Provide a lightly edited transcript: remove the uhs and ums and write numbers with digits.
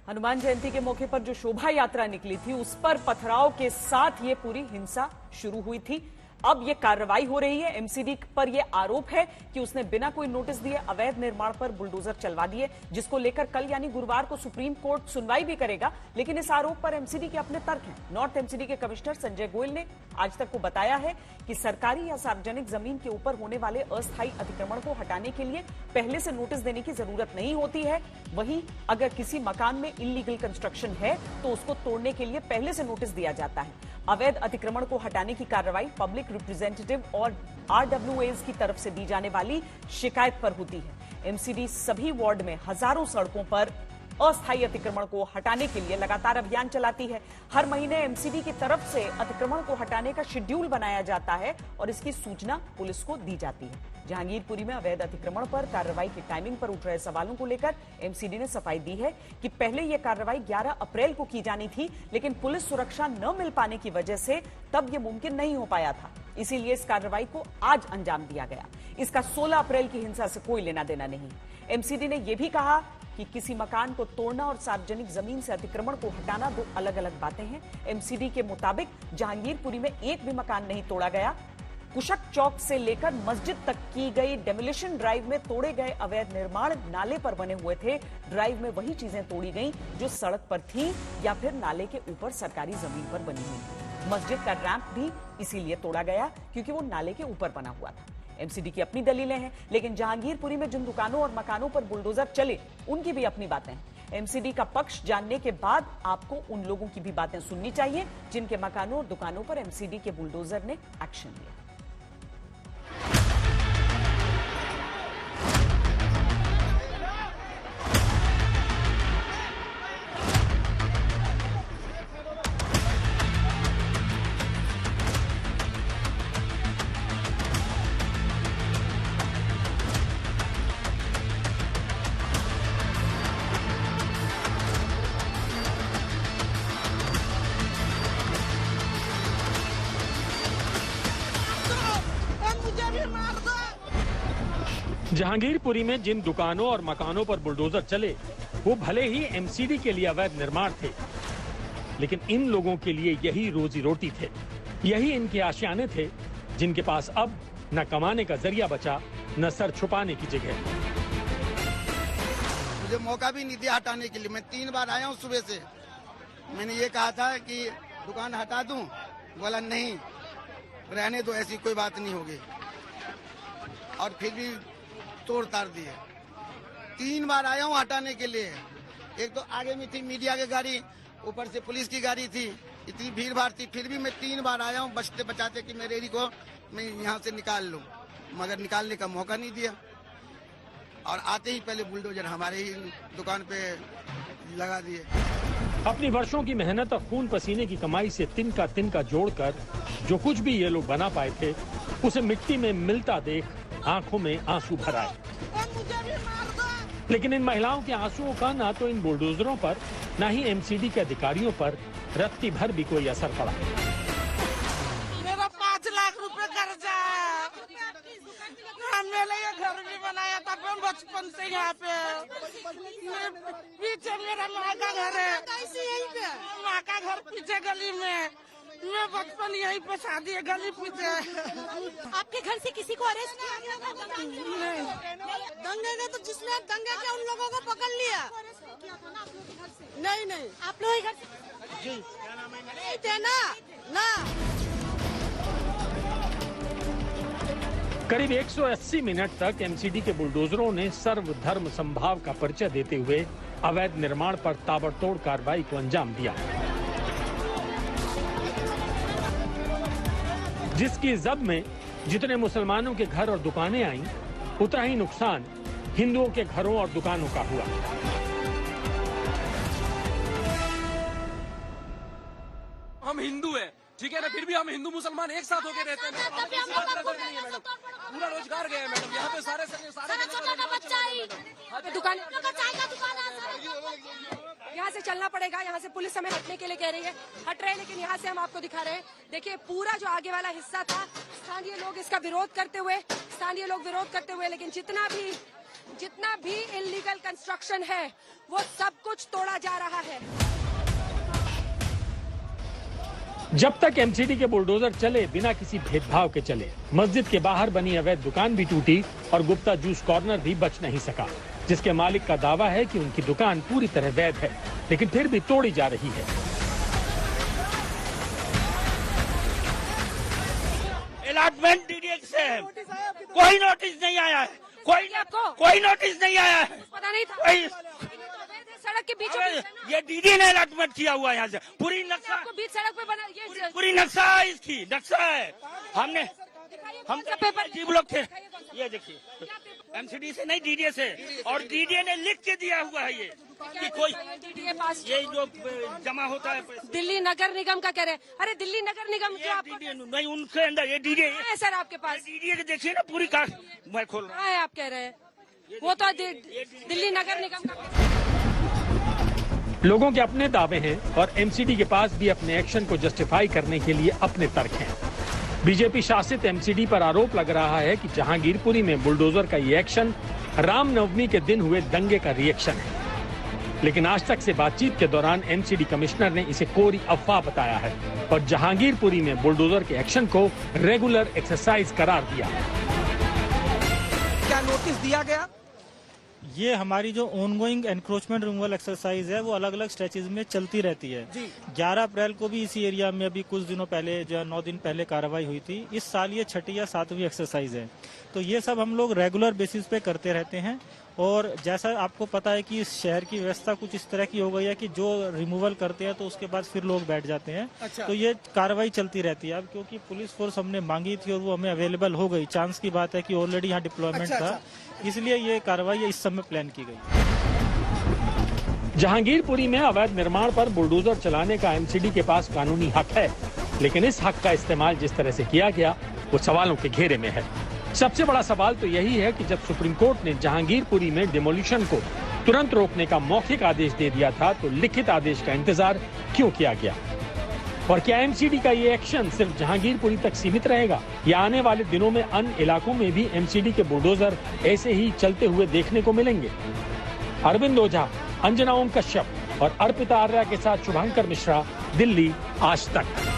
हनुमान जयंती के मौके पर जो शोभा यात्रा निकली थी उस पर पथराव के साथ ये पूरी हिंसा शुरू हुई थी। अब ये कार्रवाई हो रही है। एमसीडी पर यह आरोप है कि उसने बिना कोई नोटिस दिए अवैध निर्माण पर बुलडोजर चलवा दिए, जिसको लेकर कल यानी गुरुवार को सुप्रीम कोर्ट सुनवाई भी करेगा। लेकिन इस आरोप पर एमसीडी के अपने तर्क हैं। नॉर्थ एमसीडी के कमिश्नर संजय गोयल ने आज तक को बताया है कि सरकारी या सार्वजनिक जमीन के ऊपर होने वाले अस्थायी अतिक्रमण को हटाने के लिए पहले से नोटिस देने की जरूरत नहीं होती है। वहीं अगर किसी मकान में इलीगल कंस्ट्रक्शन है तो उसको तोड़ने के लिए पहले से नोटिस दिया जाता है। अवैध अतिक्रमण को हटाने की कार्रवाई पब्लिक रिप्रेजेंटेटिव और आरडब्ल्यूएज की तरफ से दी जाने वाली शिकायत पर होती है। एमसीडी सभी वार्ड में हजारों सड़कों पर अस्थायी अतिक्रमण को हटाने के लिए लगातार अभियान चलाती है। हर महीने एमसीडी की तरफ से अतिक्रमण को हटाने का शेड्यूल बनाया जाता है और इसकी सूचना पुलिस को दी जाती है। जहांगीरपुरी में अवैध अतिक्रमण पर कार्रवाई की टाइमिंग पर उठ रहे सवालों को लेकर एमसीडी ने सफाई दी है कि पहले यह कार्रवाई 11 अप्रैल को की जानी थी, लेकिन पुलिस सुरक्षा न मिल पाने की वजह से तब यह मुमकिन नहीं हो पाया था। इसीलिए इस कार्रवाई को आज अंजाम दिया गया। इसका 16 अप्रैल की हिंसा से कोई लेना देना नहीं। एमसीडी ने यह भी कहा कि किसी मकान को तोड़ना और सार्वजनिक जमीन से अतिक्रमण को हटाना दो अलग अलग बातें हैं। एमसीडी के मुताबिक जहांगीरपुरी में एक भी मकान नहीं तोड़ा गया। कुशक चौक से लेकर मस्जिद तक की गई डेमोलिशन ड्राइव में तोड़े गए अवैध निर्माण नाले पर बने हुए थे। ड्राइव में वही चीजें तोड़ी गईं जो सड़क पर थी या फिर नाले के ऊपर सरकारी जमीन पर बनी हुई थी। मस्जिद का रैंप भी इसीलिए तोड़ा गया क्योंकि वो नाले के ऊपर बना हुआ था। एमसीडी की अपनी दलीलें हैं, लेकिन जहांगीरपुरी में जिन दुकानों और मकानों पर बुलडोजर चले उनकी भी अपनी बातें हैं। एमसीडी का पक्ष जानने के बाद आपको उन लोगों की भी बातें सुननी चाहिए जिनके मकानों और दुकानों पर एमसीडी के बुलडोजर ने एक्शन लिया। जहांगीरपुरी में जिन दुकानों और मकानों पर बुलडोजर चले वो भले ही एमसीडी के लिए अवैध निर्माण थे, लेकिन इन लोगों के लिए यही रोजी रोटी थे, यही इनके आशियाने थे, जिनके पास अब न कमाने का जरिया बचा न सर छुपाने की जगह। मुझे मौका भी नहीं दिया हटाने के लिए। मैं 3 बार आया हूँ सुबह से। मैंने ये कहा था कि दुकान हटा दूं, बोला नहीं रहने दो, ऐसी कोई बात नहीं होगी, और फिर भी तोड़ तार दिए। 3 बार आया हूँ हटाने के लिए। एक तो आगे में थी मीडिया की गाड़ी, ऊपर से पुलिस की गाड़ी थी, इतनी भीड़ भाड़ थी, फिर भी मैं 3 बार आया हूँ बचते बचाते कि मेरे रेडी को मैं यहाँ से निकाल लूँ, मगर निकालने का मौका नहीं दिया। और आते ही पहले बुलडोजर हमारे ही दुकान पे लगा दिए। अपनी वर्षों की मेहनत और खून पसीने की कमाई से तिनका जोड़कर जो कुछ भी ये लोग बना पाए थे उसे मिट्टी में मिलता देख आंखों में आंसू भर आए। लेकिन इन महिलाओं के आंसुओं का ना तो इन बुलडोजरों पर ना ही एमसीडी के अधिकारियों पर रत्ती भर भी कोई असर पड़ा। मेरा 5 लाख रुपए कर्जा है। हमने ये घर भी बनाया था बचपन से यहाँ पे। पीछे मेरा माँ का घर है, माँ का घर पीछे गली में। मैं बचपन यहीं पे शादी है, गली पीछे। आपके घर से किसी को अरेस्ट किया गया था? नहीं, दंगे ने तो जिसने दंगे के उन लोगों को पकड़ लिया। नहीं आप लोग घर से जी नहीं थे ना। करीब 180 मिनट तक एमसीडी के बुलडोजरों ने सर्वधर्म समभाव का परिचय देते हुए अवैध निर्माण पर ताबड़तोड़ कार्रवाई को अंजाम दिया, जिसकी जद में जितने मुसलमानों के घर और दुकानें आईं, उतना ही नुकसान हिंदुओं के घरों और दुकानों का हुआ। हम हिंदू हैं, ठीक है ना, फिर भी हम हिंदू मुसलमान एक साथ होकर रहते हैं। मैडम पूरा रोजगार गया है मैडम, यहाँ पे सारे दुकान यहाँ से चलना पड़ेगा। यहाँ से पुलिस हमें हटने के लिए कह रही है, हट रहे हैं, लेकिन यहाँ से हम आपको दिखा रहे हैं। देखिए पूरा जो आगे वाला हिस्सा था, स्थानीय लोग इसका विरोध करते हुए, लेकिन जितना भी जितना भी इलीगल कंस्ट्रक्शन है वो सब कुछ तोड़ा जा रहा है। जब तक एमसीडी के बुलडोजर चले बिना किसी भेदभाव के चले, मस्जिद के बाहर बनी अवैध दुकान भी टूटी और गुप्ता जूस कॉर्नर भी बच नहीं सका, जिसके मालिक का दावा है कि उनकी दुकान पूरी तरह वैध है, लेकिन फिर भी तोड़ी जा रही है। अलॉटमेंट डीडीएक्स से है, कोई नोटिस नहीं आया है, कोई नोटिस नहीं आया है, पता नहीं था। सड़क के बीच ये दीदी ने अलॉटमेंट किया हुआ है यहाँ से, पूरी नक्शा बीच सड़क पे बना, ये पूरी नक्शा है, इसकी नक्शा है। हम पेपर जीव लोग थे, ये देखिए एमसीडी से नहीं डीडीए से, और डीडीए ने लिख के दिया हुआ है ये कि कोई ये जो जमा होता है दिल्ली नगर निगम का कह रहे हैं। अरे दिल्ली नगर निगम जो आपको नहीं, उनके अंदर ये डीडीए है सर आपके पास, डीडीए के देखिए ना पूरी कार मैं खोल रहा है, आप कह रहे हैं वो तो दिल्ली नगर निगम का। लोगों के अपने दावे हैं और एमसीडी के पास भी अपने एक्शन को जस्टिफाई करने के लिए अपने तर्क हैं। बीजेपी शासित एमसीडी पर आरोप लग रहा है कि जहांगीरपुरी में बुलडोजर का ये एक्शन रामनवमी के दिन हुए दंगे का रिएक्शन है, लेकिन आज तक से बातचीत के दौरान एमसीडी कमिश्नर ने इसे कोरी अफवाह बताया है और जहांगीरपुरी में बुलडोजर के एक्शन को रेगुलर एक्सरसाइज करार दिया। क्या नोटिस दिया गया? ये हमारी जो ऑनगोइंग एनक्रोचमेंट रिमूवल एक्सरसाइज है वो अलग अलग स्ट्रेचेज में चलती रहती है। 11 अप्रैल को भी इसी एरिया में अभी कुछ दिनों पहले जो 9 दिन पहले कार्रवाई हुई थी। इस साल ये 6ठी या 7वीं एक्सरसाइज है। तो ये सब हम लोग रेगुलर बेसिस पे करते रहते हैं और जैसा आपको पता है कि इस शहर की व्यवस्था कुछ इस तरह की हो गई है कि जो रिमूवल करते हैं तो उसके बाद फिर लोग बैठ जाते हैं। अच्छा। तो ये कार्रवाई चलती रहती है। अब क्योंकि पुलिस फोर्स हमने मांगी थी और वो हमें अवेलेबल हो गई, चांस की बात है कि ऑलरेडी यहाँ डिप्लॉयमेंट था, इसलिए ये कार्रवाई इस समय प्लान की गई। जहांगीरपुरी में अवैध निर्माण पर बुलडोजर चलाने का एमसीडी के पास कानूनी हक है, लेकिन इस हक का इस्तेमाल जिस तरह से किया गया वो सवालों के घेरे में है। सबसे बड़ा सवाल तो यही है कि जब सुप्रीम कोर्ट ने जहांगीरपुरी में डिमोलिशन को तुरंत रोकने का मौखिक आदेश दे दिया था तो लिखित आदेश का इंतजार क्यों किया गया? और क्या एमसीडी का ये एक्शन सिर्फ जहांगीरपुरी तक सीमित रहेगा या आने वाले दिनों में अन्य इलाकों में भी एमसीडी के बुलडोजर ऐसे ही चलते हुए देखने को मिलेंगे? अरविंद ओझा, अंजना ओम कश्यप और अर्पिता आर्या के साथ शुभंकर मिश्रा, दिल्ली आज तक।